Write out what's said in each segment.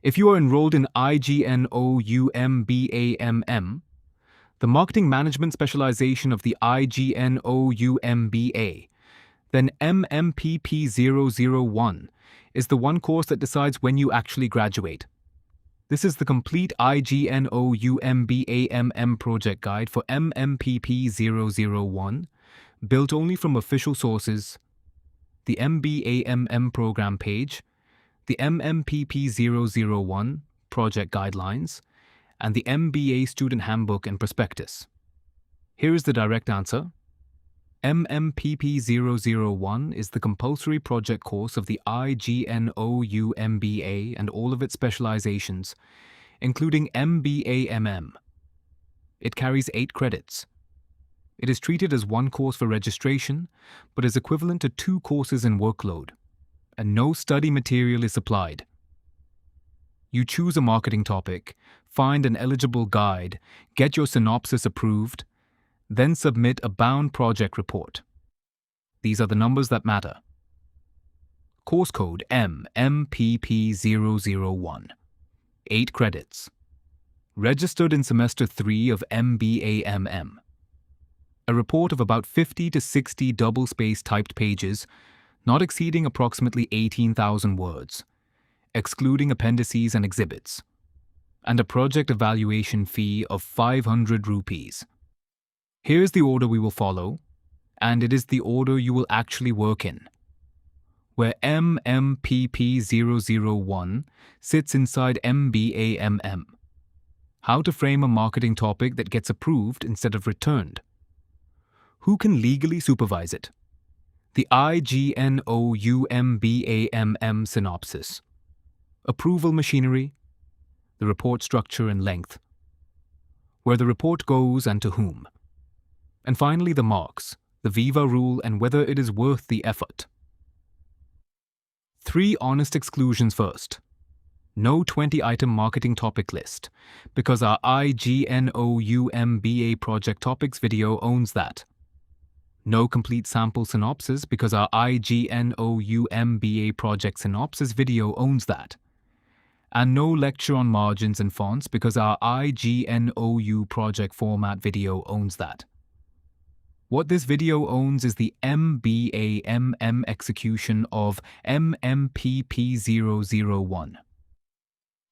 If you are enrolled in IGNOU MBAMM, the Marketing Management specialization of the IGNOU MBA, then MMPP-001 is the one course that decides when you actually graduate. This is the complete IGNOU MBAMM Project Guide for MMPP-001, built only from official sources, the MBAMM program page, the MMPP-001 Project Guidelines, and the MBA Student Handbook and Prospectus. Here is the direct answer. MMPP-001 is the compulsory project course of the IGNOU MBA and all of its specializations, including MBAHM. It carries 8 credits. It is treated as one course for registration, but is equivalent to 2 courses in workload, and no study material is supplied. You choose a marketing topic, find an eligible guide, get your synopsis approved, then submit a bound project report. These are the numbers that matter. Course code MMPP-001. 8 credits. Registered in semester 3 of MBAHM. A report of about 50 to 60 double-spaced typed pages, not exceeding approximately 18,000 words, excluding appendices and exhibits, and a project evaluation fee of 500 rupees. Here is the order we will follow, and it is the order you will actually work in, where MMPP-001 sits inside MBAMM. How to frame a marketing topic that gets approved instead of returned. Who can legally supervise it? The IGNOU MBAMM synopsis. Approval machinery, the report structure and length, where the report goes and to whom. And finally, the marks, the Viva rule, and whether it is worth the effort. 3 honest exclusions first. No 20-item marketing topic list, because our IGNOU MBA project topics video owns that. No complete sample synopsis, because our IGNOU MBA project synopsis video owns that. And no lecture on margins and fonts, because our IGNOU project format video owns that. What this video owns is the MBAMM execution of MMPP-001.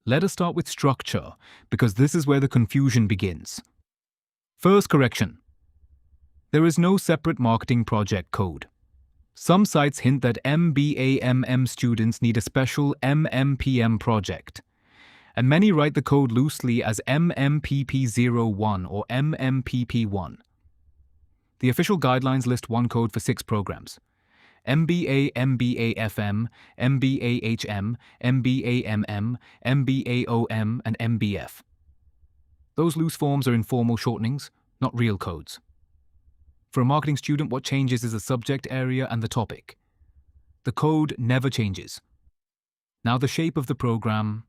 Let us start with structure, because this is where the confusion begins. First correction. There is no separate marketing project code. Some sites hint that MBAMM students need a special MMPM project, and many write the code loosely as MMPP-01 or MMPP-1. The official guidelines list one code for 6 programs: MBA, MBAFM, MBAHM, MBAMM, MBAOM, and MBF. Those loose forms are informal shortenings, not real codes. For a marketing student, what changes is the subject area and the topic. The code never changes. Now the shape of the program.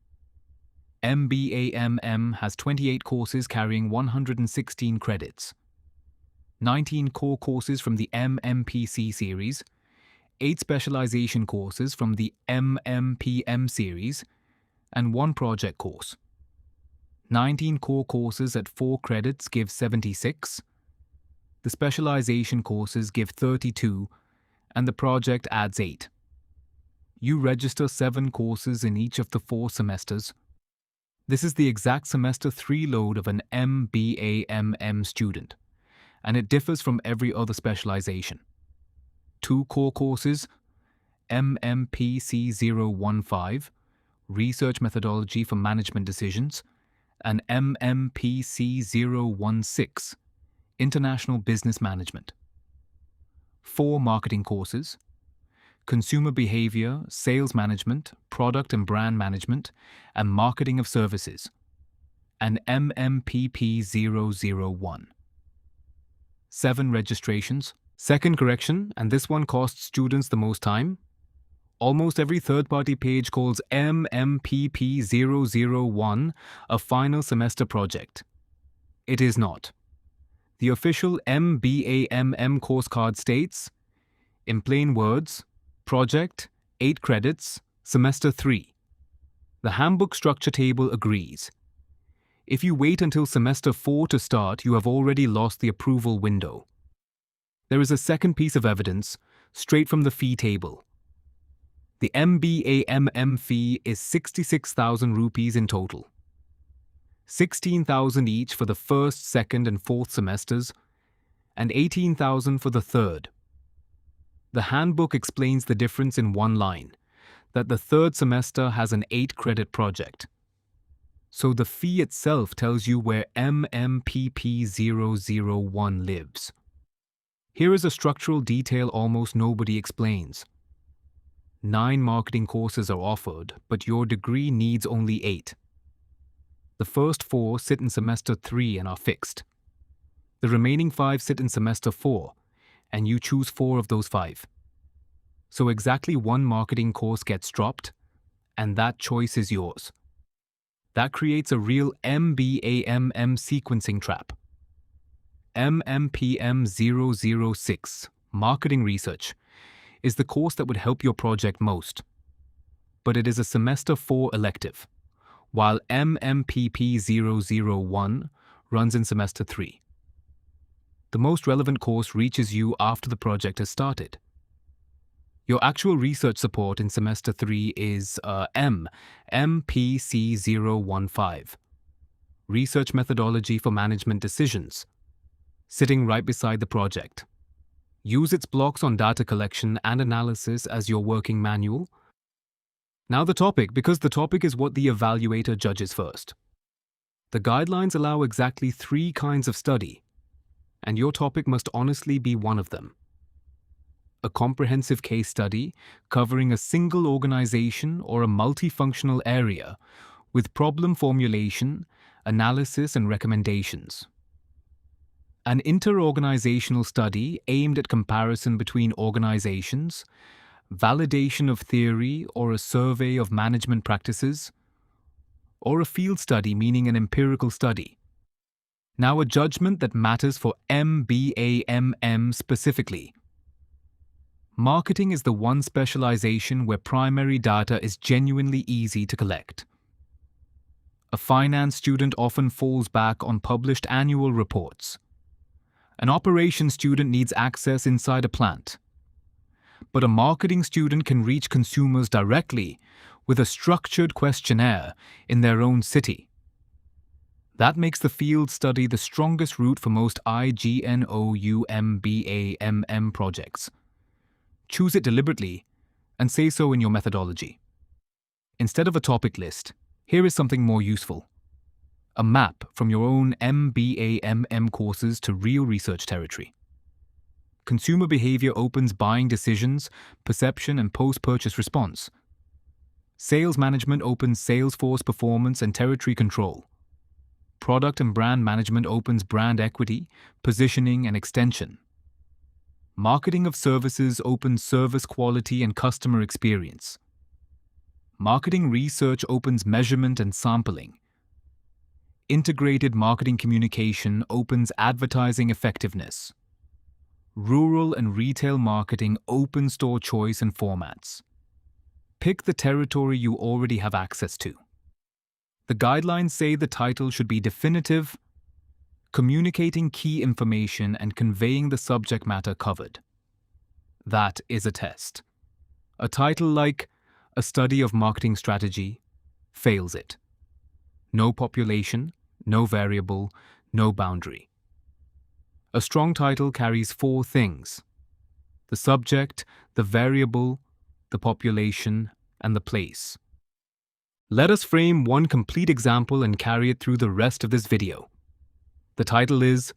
MBAMM has 28 courses carrying 116 credits. 19 core courses from the MMPC series, 8 specialization courses from the MMPM series, and 1 project course. 19 core courses at 4 credits give 76. The specialization courses give 32, and the project adds 8. You register 7 courses in each of the 4 semesters. This is the exact semester 3 load of an MBAMM student, and it differs from every other specialization. 2 core courses, MMPC-015, Research Methodology for Management Decisions, and MMPC-016, International Business Management. 4 marketing courses, Consumer Behavior, Sales Management, Product and Brand Management, and Marketing of Services, and MMPP-001. 7 registrations. Second correction, and this one costs students the most time. Almost every third-party page calls MMPP-001 a final semester project. It is not. The official MBAMM course card states, in plain words, project, 8 credits, semester 3. The handbook structure table agrees. If you wait until semester 4 to start, you have already lost the approval window. There is a second piece of evidence, straight from the fee table. The MBAMM fee is 66,000 rupees in total. 16,000 each for the first, second, and fourth semesters, and 18,000 for the third. The handbook explains the difference in one line, that the third semester has an 8-credit project. So the fee itself tells you where MMPP-001 lives. Here is a structural detail almost nobody explains. 9 marketing courses are offered, but your degree needs only 8. The first 4 sit in semester 3 and are fixed. The remaining 5 sit in semester 4, and you choose 4 of those 5. So exactly 1 marketing course gets dropped, and that choice is yours. That creates a real MBAMM sequencing trap. MMPM-006, Marketing Research, is the course that would help your project most. But it is a semester 4 elective, while MMPP-001 runs in semester 3. The most relevant course reaches you after the project has started. Your actual research support in semester 3 is MPC-015, Research Methodology for Management Decisions, sitting right beside the project. Use its blocks on data collection and analysis as your working manual. Now the topic, because the topic is what the evaluator judges first. The guidelines allow exactly 3 kinds of study, and your topic must honestly be one of them. A comprehensive case study covering a single organization or a multifunctional area with problem formulation, analysis, and recommendations. An interorganizational study aimed at comparison between organizations, validation of theory or a survey of management practices, or a field study meaning an empirical study. Now a judgment that matters for MBAMM specifically. Marketing is the one specialization where primary data is genuinely easy to collect. A finance student often falls back on published annual reports. An operations student needs access inside a plant. But a marketing student can reach consumers directly with a structured questionnaire in their own city. That makes the field study the strongest route for most IGNOU MBAMM projects. Choose it deliberately and say so in your methodology. Instead of a topic list, here is something more useful. A map from your own MBAMM courses to real research territory. Consumer behavior opens buying decisions, perception, and post-purchase response. Sales management opens sales force performance and territory control. Product and brand management opens brand equity, positioning, and extension. Marketing of services opens service quality and customer experience. Marketing research opens measurement and sampling. Integrated marketing communication opens advertising effectiveness. Rural and retail marketing open store choice and formats. Pick the territory you already have access to. The guidelines say the title should be definitive, communicating key information and conveying the subject matter covered. That is a test. A title like A Study of Marketing Strategy fails it. No population, no variable, no boundary. A strong title carries 4 things: the subject, the variable, the population, and the place. Let us frame one complete example and carry it through the rest of this video. The title is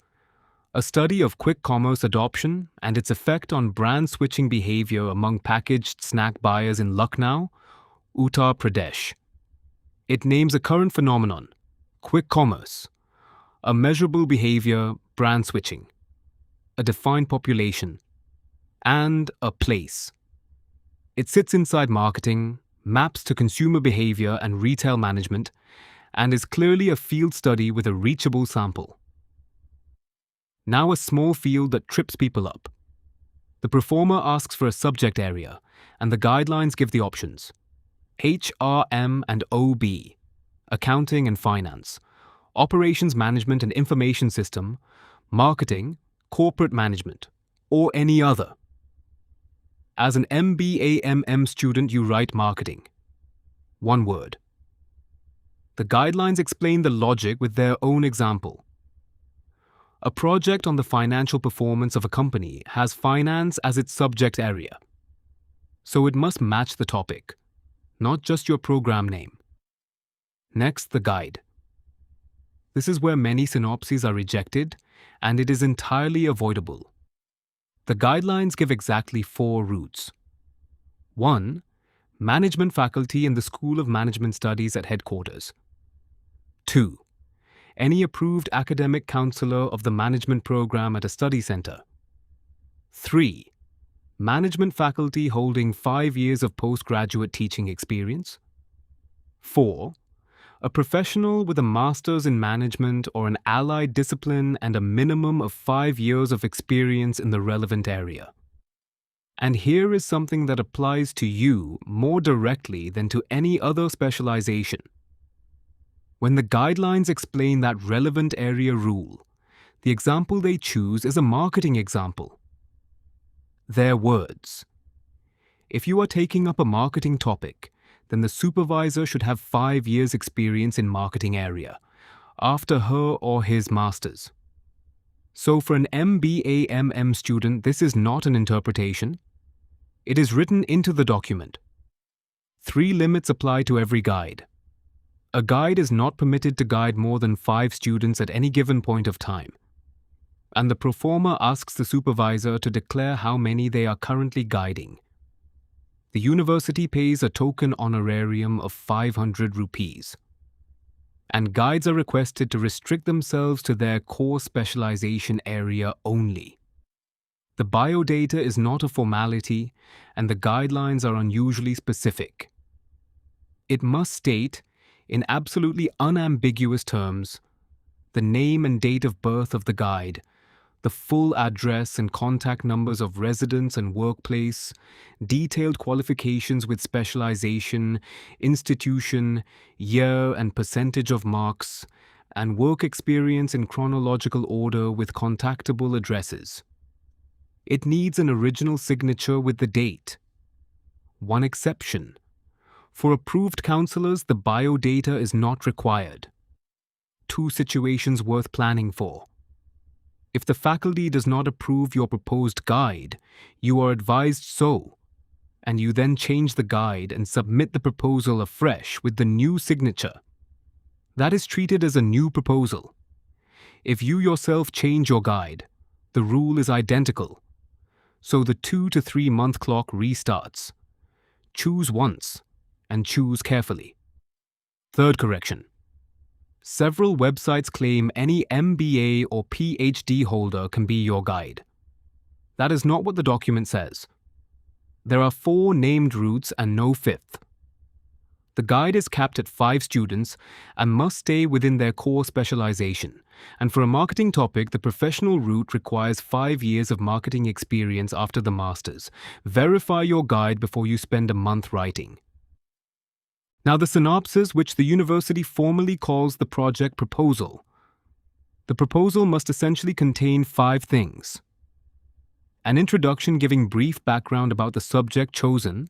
A Study of Quick Commerce Adoption and Its Effect on Brand Switching Behavior Among Packaged Snack Buyers in Lucknow, Uttar Pradesh. It names a current phenomenon, quick commerce, a measurable behavior, brand switching, a defined population, and a place. It sits inside marketing, maps to consumer behavior and retail management, and is clearly a field study with a reachable sample. Now a small field that trips people up. The Proforma asks for a subject area, and the guidelines give the options: HRM and OB, Accounting and Finance, Operations Management and Information System, Marketing, Corporate Management, or any other. As an MBAMM student, you write marketing. One word. The guidelines explain the logic with their own example. A project on the financial performance of a company has finance as its subject area. So it must match the topic, not just your program name. Next, the guide. This is where many synopses are rejected, and it is entirely avoidable. The guidelines give exactly 4 routes. 1. Management faculty in the School of Management Studies at headquarters. 2. Any approved academic counselor of the management program at a study center. 3. Management faculty holding 5 years of postgraduate teaching experience. 4. A professional with a master's in management or an allied discipline and a minimum of 5 years of experience in the relevant area. And here is something that applies to you more directly than to any other specialization. When the guidelines explain that relevant area rule, the example they choose is a marketing example. Their words. If you are taking up a marketing topic, then the supervisor should have 5 years' experience in marketing area, after her or his master's. So for an MBAMM student, this is not an interpretation. It is written into the document. 3 limits apply to every guide. A guide is not permitted to guide more than 5 students at any given point of time. And the Proforma asks the supervisor to declare how many they are currently guiding. The university pays a token honorarium of 500 rupees. And guides are requested to restrict themselves to their core specialization area only. The biodata is not a formality, and the guidelines are unusually specific. It must state, in absolutely unambiguous terms, the name and date of birth of the guide, the full address and contact numbers of residence and workplace, detailed qualifications with specialization, institution, year and percentage of marks, and work experience in chronological order with contactable addresses. It needs an original signature with the date. One exception. For approved counselors, the biodata is not required. 2 situations worth planning for. If the faculty does not approve your proposed guide, you are advised so, and you then change the guide and submit the proposal afresh with the new signature. That is treated as a new proposal. If you yourself change your guide, the rule is identical. So the 2 to 3 month clock restarts. Choose once, and choose carefully. Third correction. Several websites claim any MBA or PhD holder can be your guide. That is not what the document says. There are 4 named routes and no 5th. The guide is capped at 5 students and must stay within their core specialization. And for a marketing topic, the professional route requires 5 years of marketing experience after the master's. Verify your guide before you spend a month writing. Now the synopsis, which the university formally calls the project proposal. The proposal must essentially contain 5 things. An introduction giving brief background about the subject chosen,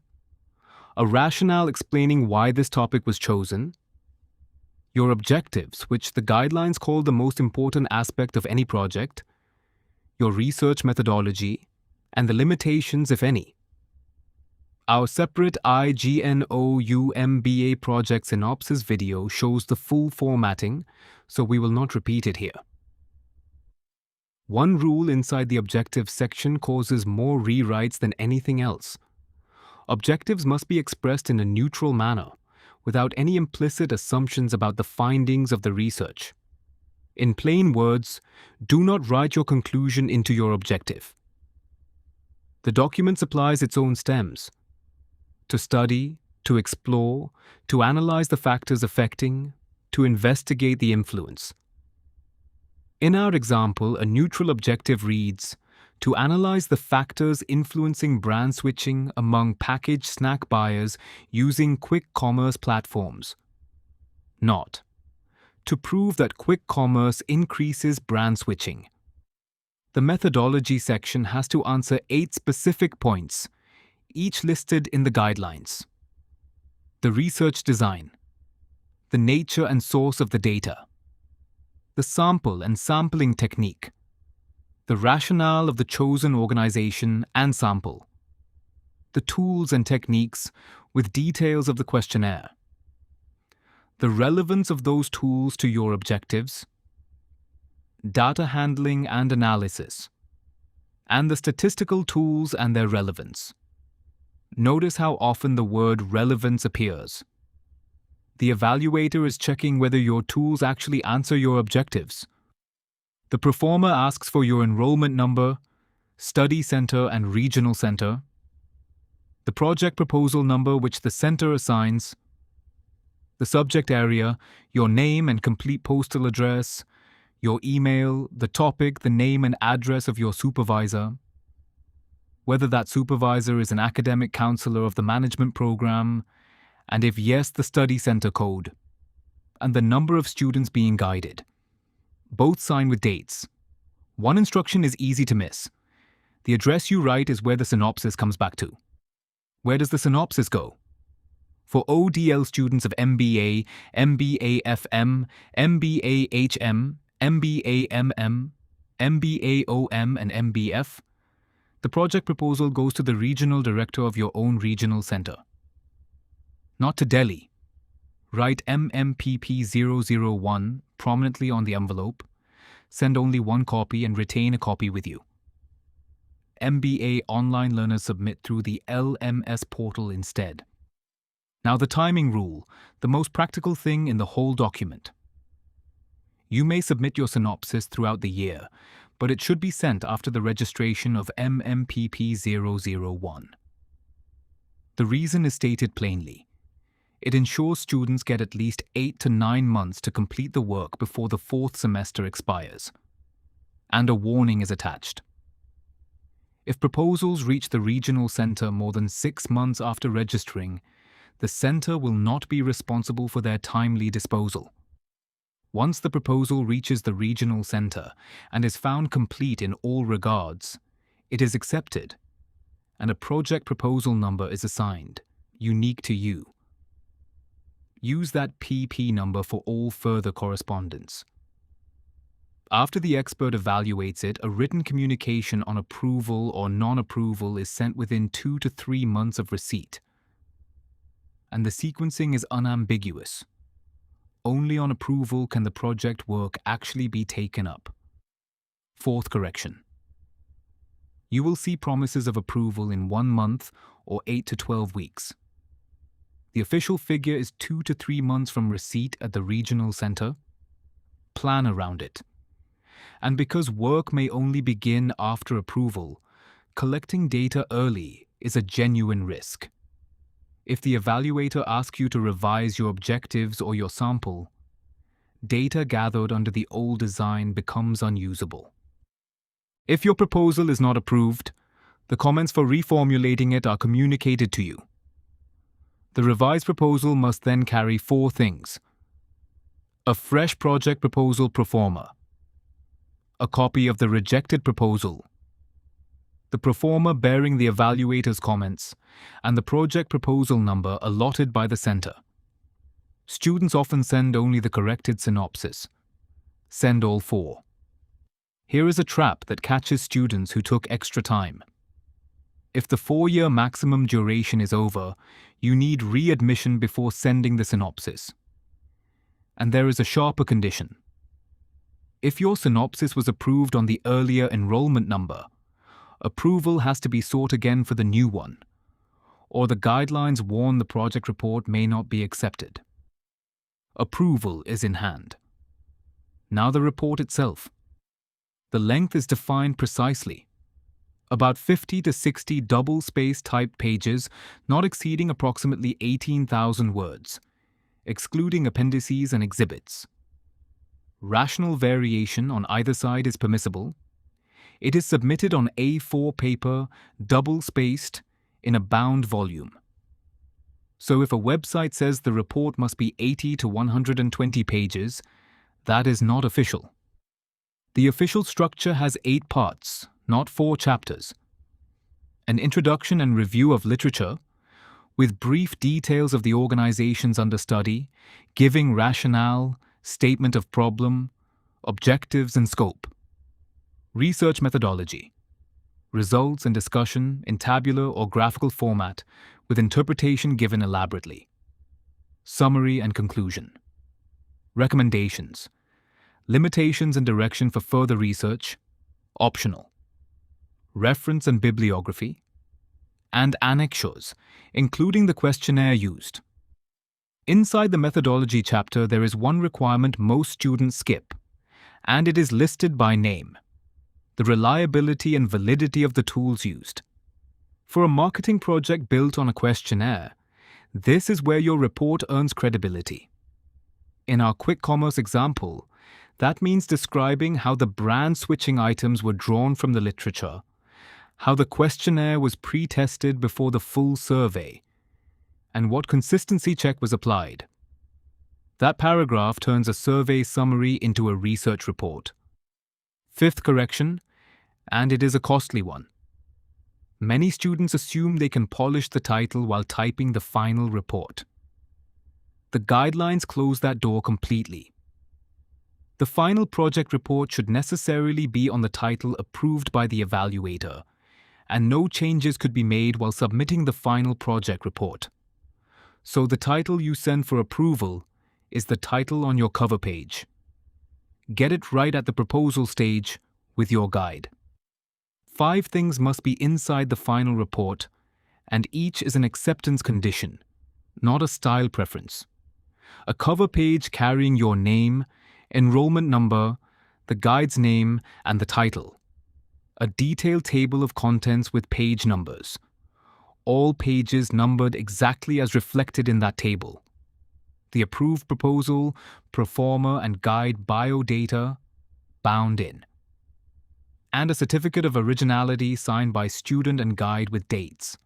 a rationale explaining why this topic was chosen, your objectives, which the guidelines call the most important aspect of any project, your research methodology, and the limitations, if any. Our separate IGNOU MBA Project Synopsis video shows the full formatting, so we will not repeat it here. One rule inside the objectives section causes more rewrites than anything else. Objectives must be expressed in a neutral manner, without any implicit assumptions about the findings of the research. In plain words, do not write your conclusion into your objective. The document supplies its own stems. To study, to explore, to analyze the factors affecting, to investigate the influence. In our example, a neutral objective reads, to analyze the factors influencing brand switching among packaged snack buyers using quick commerce platforms. Not to prove that quick commerce increases brand switching. The methodology section has to answer 8 specific points, each listed in the guidelines. The research design, the nature and source of the data, the sample and sampling technique, the rationale of the chosen organization and sample, the tools and techniques with details of the questionnaire, the relevance of those tools to your objectives, data handling and analysis, and the statistical tools and their relevance. Notice how often the word relevance appears. The evaluator is checking whether your tools actually answer your objectives. The Proforma asks for your enrollment number, study center and regional center, the project proposal number which the center assigns, the subject area, your name and complete postal address, your email, the topic, the name and address of your supervisor, whether that supervisor is an academic counselor of the management program, and if yes, the study center code, and the number of students being guided. Both sign with dates. One instruction is easy to miss. The address you write is where the synopsis comes back to. Where does the synopsis go? For ODL students of MBA, MBAFM, MBAHM, MBAMM, MBAOM and MBF, the project proposal goes to the regional director of your own regional center. Not to Delhi. Write MMPP-001 prominently on the envelope, send only one copy and retain a copy with you. MBA online learners submit through the LMS portal instead. Now the timing rule, the most practical thing in the whole document. You may submit your synopsis throughout the year, but it should be sent after the registration of MMPP-001. The reason is stated plainly. It ensures students get at least 8 to 9 months to complete the work before the 4th semester expires. And a warning is attached. If proposals reach the regional center more than 6 months after registering, the center will not be responsible for their timely disposal. Once the proposal reaches the regional center and is found complete in all regards, it is accepted, and a project proposal number is assigned, unique to you. Use that PP number for all further correspondence. After the expert evaluates it, a written communication on approval or non-approval is sent within 2 to 3 months of receipt. And the sequencing is unambiguous. Only on approval can the project work actually be taken up. 4th correction. You will see promises of approval in 1 month or 8 to 12 weeks. The official figure is 2 to 3 months from receipt at the regional center. Plan around it. And because work may only begin after approval, collecting data early is a genuine risk. If the evaluator asks you to revise your objectives or your sample, data gathered under the old design becomes unusable. If your proposal is not approved, the comments for reformulating it are communicated to you. The revised proposal must then carry 4 things: a fresh project proposal Proforma, a copy of the rejected proposal, the Proforma bearing the evaluator's comments, and the project proposal number allotted by the center. Students often send only the corrected synopsis. Send all 4. Here is a trap that catches students who took extra time. If the 4-year maximum duration is over, you need readmission before sending the synopsis. And there is a sharper condition. If your synopsis was approved on the earlier enrollment number, approval has to be sought again for the new one, or the guidelines warn the project report may not be accepted. Approval is in hand. Now the report itself. The length is defined precisely. About 50 to 60 double-space typed pages, not exceeding approximately 18,000 words, excluding appendices and exhibits. Rational variation on either side is permissible. It is submitted on A4 paper, double-spaced, in a bound volume. So if a website says the report must be 80 to 120 pages, that is not official. The official structure has 8 parts, not 4 chapters. An introduction and review of literature, with brief details of the organizations under study, giving rationale, statement of problem, objectives and scope. Research methodology. Results and discussion in tabular or graphical format with interpretation given elaborately. Summary and conclusion. Recommendations. Limitations and direction for further research, optional. Reference and bibliography. And annexures, including the questionnaire used. Inside the methodology chapter, there is one requirement most students skip, and it is listed by name: the reliability and validity of the tools used. For a marketing project built on a questionnaire, this is where your report earns credibility. In our quick commerce example, that means describing how the brand switching items were drawn from the literature, how the questionnaire was pre-tested before the full survey, and what consistency check was applied. That paragraph turns a survey summary into a research report. Fifth correction, and it is a costly one. Many students assume they can polish the title while typing the final report. The guidelines close that door completely. The final project report should necessarily be on the title approved by the evaluator, and no changes could be made while submitting the final project report. So the title you send for approval is the title on your cover page. Get it right at the proposal stage with your guide. 5 things must be inside the final report, and each is an acceptance condition, not a style preference. A cover page carrying your name, enrollment number, the guide's name, and the title. A detailed table of contents with page numbers. All pages numbered exactly as reflected in that table. The approved proposal, Proforma, and guide biodata bound in. And a certificate of originality signed by student and guide with dates.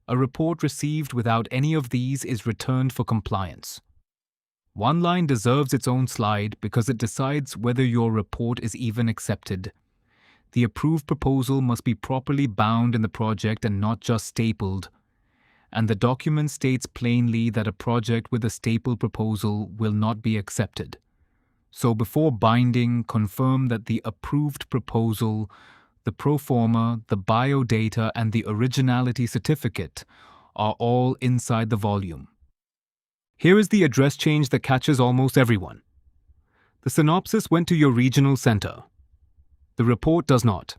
A report received without any of these is returned for compliance. One line deserves its own slide because it decides whether your report is even accepted. The approved proposal must be properly bound in the project and not just stapled. And the document states plainly that a project with a stapled proposal will not be accepted. So before binding, confirm that the approved proposal, the Proforma, the biodata, and the originality certificate are all inside the volume. Here is the address change that catches almost everyone. The synopsis went to your regional center. The report does not.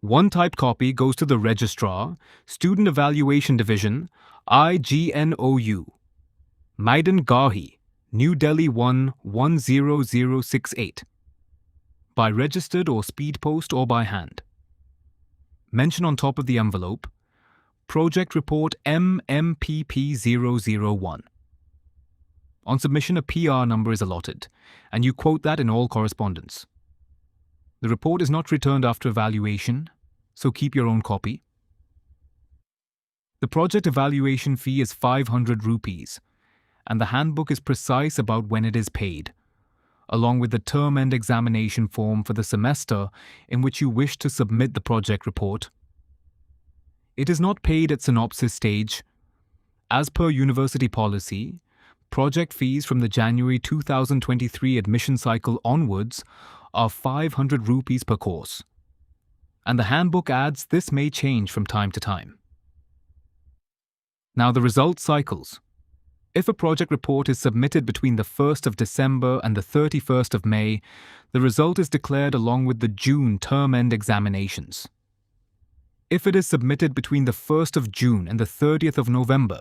One typed copy goes to the Registrar, Student Evaluation Division, IGNOU, Maidan Garhi, New Delhi 110068. By registered or speed post or by hand. Mention on top of the envelope, Project Report MMPP-001. On submission, a PR number is allotted, and you quote that in all correspondence. The report is not returned after evaluation, so keep your own copy. The project evaluation fee is 500 rupees, and the handbook is precise about when it is paid, along with the term-end examination form for the semester in which you wish to submit the project report. It is not paid at synopsis stage. As per university policy, project fees from the January 2023 admission cycle onwards are 500 rupees per course. And the handbook adds this may change from time to time. Now the result cycles. If a project report is submitted between the 1st of December and the 31st of May, the result is declared along with the June term-end examinations. If it is submitted between the 1st of June and the 30th of November,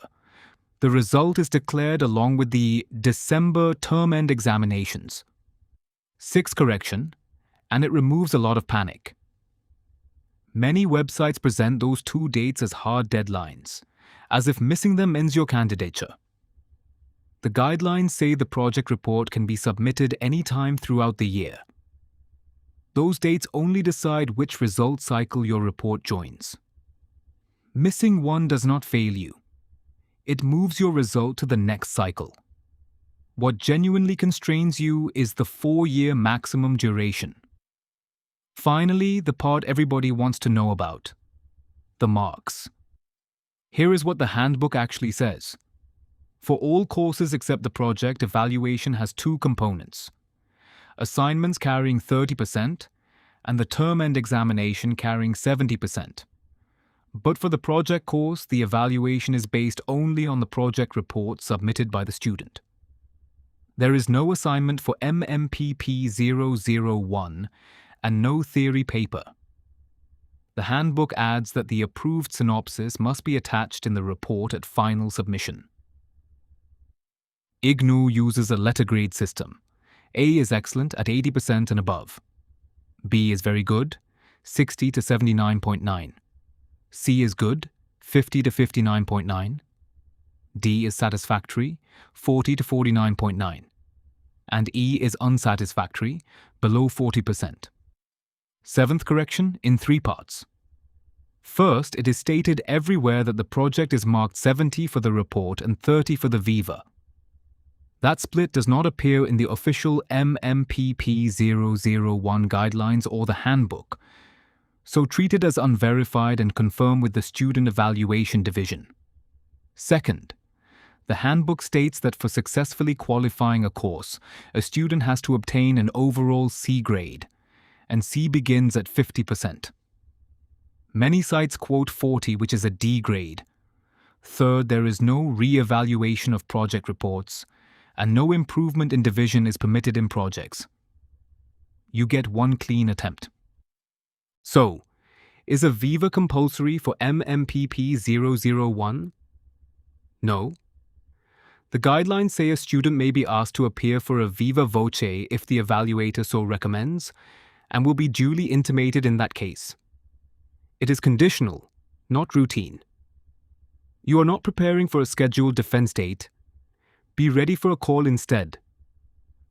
the result is declared along with the December term-end examinations. 6th correction, and it removes a lot of panic. Many websites present those 2 dates as hard deadlines, as if missing them ends your candidature. The guidelines say the project report can be submitted anytime throughout the year. Those dates only decide which result cycle your report joins. Missing one does not fail you. It moves your result to the next cycle. What genuinely constrains you is the 4-year maximum duration. Finally, the part everybody wants to know about: the marks. Here is what the handbook actually says. For all courses except the project, evaluation has 2 components: assignments carrying 30% and the term-end examination carrying 70%. But for the project course, the evaluation is based only on the project report submitted by the student. There is no assignment for MMPP-001 and no theory paper. The handbook adds that the approved synopsis must be attached in the report at final submission. IGNOU uses a letter grade system. A is excellent at 80% and above. B is very good, 60 to 79.9. C is good, 50 to 59.9. D is satisfactory, 40 to 49.9. And E is unsatisfactory, below 40%. 7th correction in 3 parts. First, it is stated everywhere that the project is marked 70 for the report and 30 for the Viva. That split does not appear in the official MMPP-001 guidelines or the handbook, so treat it as unverified and confirm with the Student Evaluation Division. Second, the handbook states that for successfully qualifying a course, a student has to obtain an overall C grade, and C begins at 50%. Many sites quote 40, which is a D grade. Third, there is no re-evaluation of project reports, and no improvement in division is permitted in projects. You get 1 clean attempt. So, is a Viva compulsory for MMPP-001? No. The guidelines say a student may be asked to appear for a Viva voce if the evaluator so recommends, and will be duly intimated in that case. It is conditional, not routine. You are not preparing for a scheduled defense date. Be ready for a call instead.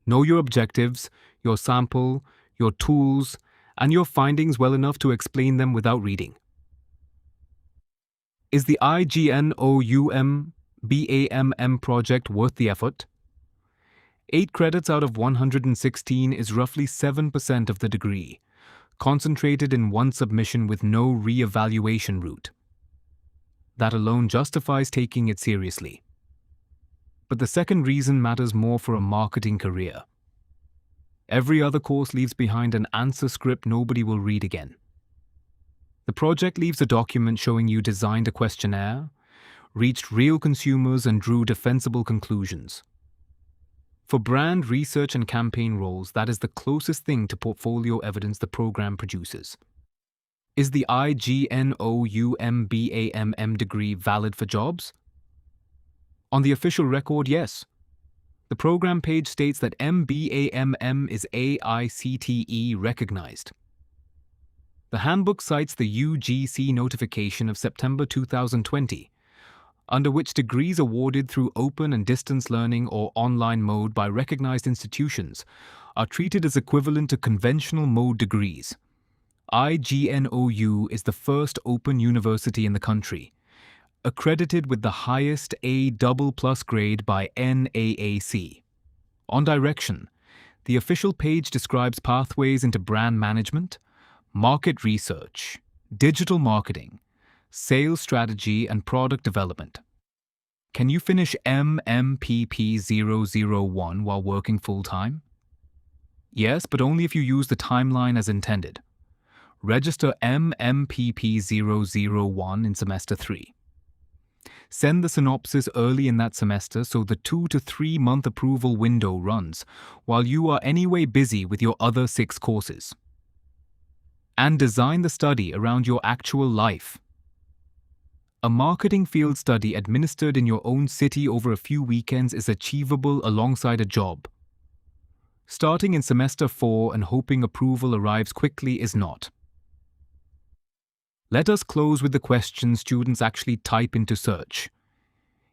Know your objectives, your sample, your tools, and your findings well enough to explain them without reading. Is the IGNOU MBAMM project worth the effort? 8 credits out of 116 is roughly 7% of the degree, concentrated in one submission with no re-evaluation route. That alone justifies taking it seriously. But the second reason matters more for a marketing career. Every other course leaves behind an answer script nobody will read again. The project leaves a document showing you designed a questionnaire, reached real consumers, and drew defensible conclusions. For brand research and campaign roles, that is the closest thing to portfolio evidence the program produces. Is the IGNOU MBAMM degree valid for jobs? On the official record, yes. The program page states that MBAHM is AICTE recognized. The handbook cites the UGC notification of September 2020, under which degrees awarded through open and distance learning or online mode by recognized institutions are treated as equivalent to conventional mode degrees. IGNOU is the first open university in the country, accredited with the highest A++ grade by NAAC. On direction, the official page describes pathways into brand management, market research, digital marketing, sales strategy, and product development. Can you finish MMPP-001 while working full-time? Yes, but only if you use the timeline as intended. Register MMPP-001 in semester 3. Send the synopsis early in that semester so the 2 to 3 month approval window runs while you are anyway busy with your other 6 courses. And design the study around your actual life. A marketing field study administered in your own city over a few weekends is achievable alongside a job. Starting in semester 4 and hoping approval arrives quickly is not. Let us close with the question students actually type into search.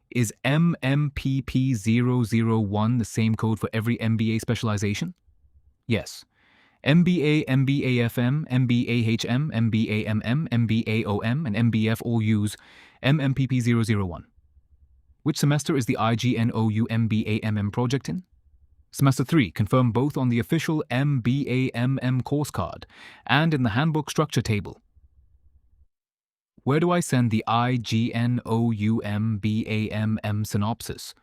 Is MMPP-001 the same code for every MBA specialization? Yes. MBA, MBAFM, MBAHM, MBAMM, MBAOM, and MBF all use MMPP-001. Which semester is the IGNOU MBAMM project in? Semester 3, confirm both on the official MBAMM course card and in the handbook structure table. Where do I send the IGNOU MBAMM synopsis?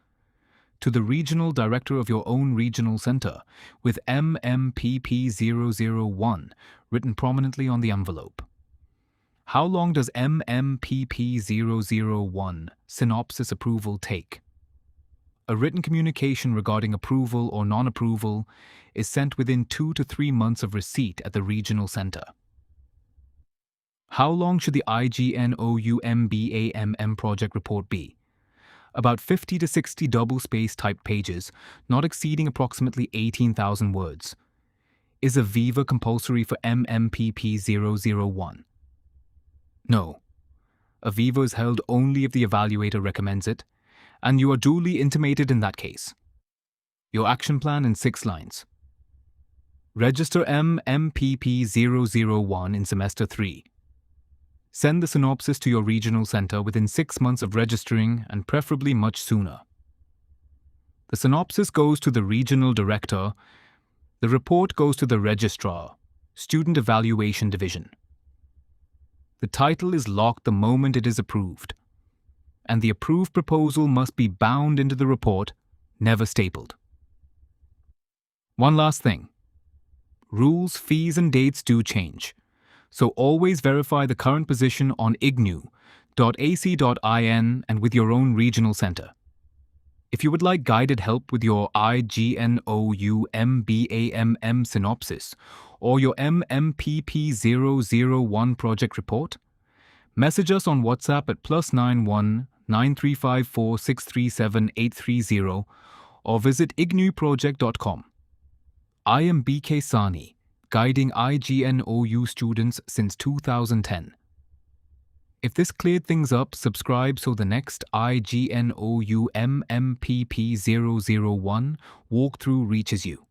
To the regional director of your own regional center, with MMPP-001 written prominently on the envelope. How long does MMPP-001 synopsis approval take? A written communication regarding approval or non-approval is sent within 2 to 3 months of receipt at the regional center. How long should the IGNOU MBAMM project report be? About 50 to 60 double-space typed pages, not exceeding approximately 18,000 words. Is a Viva compulsory for MMPP-001? No. A Viva is held only if the evaluator recommends it, and you are duly intimated in that case. Your action plan in 6 lines. Register MMPP-001 in Semester 3. Send the synopsis to your regional center within 6 months of registering and preferably much sooner. The synopsis goes to the regional director. The report goes to the Registrar, Student Evaluation Division. The title is locked the moment it is approved, and the approved proposal must be bound into the report, never stapled. One last thing. Rules, fees, and dates do change, so always verify the current position on ignou.ac.in and with your own regional center. If you would like guided help with your IGNOU MBAMM synopsis or your MMPP-001 project report, message us on WhatsApp at +91 9354 637 830 or visit ignouproject.com. I am BK Sahni, guiding IGNOU students since 2010. If this cleared things up, subscribe so the next IGNOU MMPP-001 walkthrough reaches you.